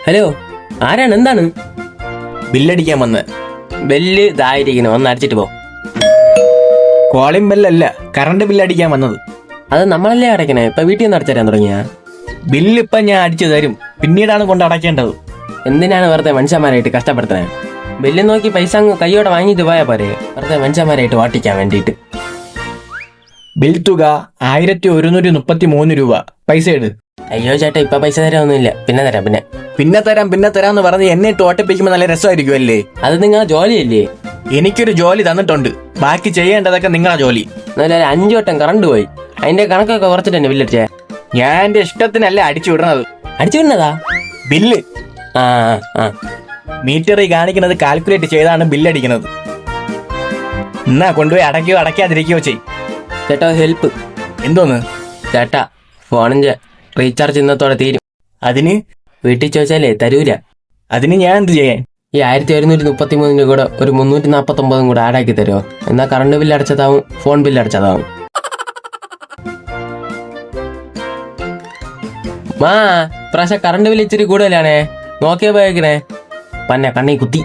Hello, ആരാണ്? എന്താണ്? ബില്ലടിക്കാൻ വന്ന്. ബെല്ല് ഇതായിരിക്കണം, ഒന്ന് അടിച്ചിട്ട് പോ. കോളിംഗ് ബെല്ലല്ല, കറണ്ട് ബില്ലടിക്കാൻ വന്നത്. അത് നമ്മളല്ലേ അടയ്ക്കണേ? ഇപ്പൊ വീട്ടിൽ നിന്ന് അടച്ചു തരാൻ തുടങ്ങിയ ബില്ല് ഇപ്പം ഞാൻ അടിച്ചു തരും, പിന്നീടാണ് കൊണ്ട് അടയ്ക്കേണ്ടത്. എന്തിനാണ് വെറുതെ മനുഷ്യന്മാരായിട്ട് കഷ്ടപ്പെടുത്തണേ? ബെല്ല് നോക്കി പൈസ അങ്ങ് കൈയോടെ വാങ്ങിയിട്ട് പോയാ പോരെ, വെറുതെ മനുഷ്യന്മാരായിട്ട് വാട്ടിക്കാൻ വേണ്ടിയിട്ട്. ബിൽ തുക 1133 രൂപ. പൈസ ഇട്. അയ്യോ ചേട്ടാ, ഇപ്പൊ പൈസ തരാമൊന്നുമില്ല, പിന്നെ തരാം. പിന്നെ തരാന്ന് പറഞ്ഞ് എന്നെ ഇട്ട് ഓട്ടിപ്പിക്കുമ്പോൾ നല്ല രസമായിരിക്കും അല്ലേ? അത് നിങ്ങളെ ജോലിയല്ലേ? എനിക്കൊരു ജോലി തന്നിട്ടുണ്ട്, ബാക്കി ചെയ്യേണ്ടതൊക്കെ നിങ്ങളെ ജോലി. എന്നാലും 5 വട്ടം കറണ്ട് പോയി, അതിന്റെ കണക്കൊക്കെ കുറച്ചിട്ട് തന്നെ ബില്ലടിച്ചേ. ഞാൻ എന്റെ ഇഷ്ടത്തിനല്ല അടിച്ചു വിടണത്. അടിച്ചു വിടുന്നതാ ബില്ല് ആ ആ മീറ്ററിൽ കാണിക്കുന്നത് കാൽക്കുലേറ്റ് ചെയ്താണ് ബില്ലടിക്കുന്നത്. എന്നാ കൊണ്ടുപോയി അടയ്ക്കോ അടയ്ക്കാതിരിക്കോ ചെയ്. ചേട്ടാ ഹെൽപ്പ്. എന്തോന്ന്? ചേട്ടാ ഫോണിന്റെ റീചാർജ് ഇന്നത്തോടെ തീരും. അതിന് വീട്ടിൽ ചോദിച്ചാലേ തരൂല. അതിന് ഞാൻ എന്ത് ചെയ്യാൻ? ഈ 1133 കൂടെ ഒരു 349 കൂടെ ആഡാക്കി തരുമോ? എന്നാൽ കറണ്ട് ബില്ല് അടച്ചതാവും, ഫോൺ ബില്ല് അടച്ചതാവും. പ്രാവശ്യം കറണ്ട് ബില്ല് ഇച്ചിരി കൂടുതലാണേ, നോക്കിയാ പോയേക്കണേ. പന്നെ കണ്ണി കുത്തി.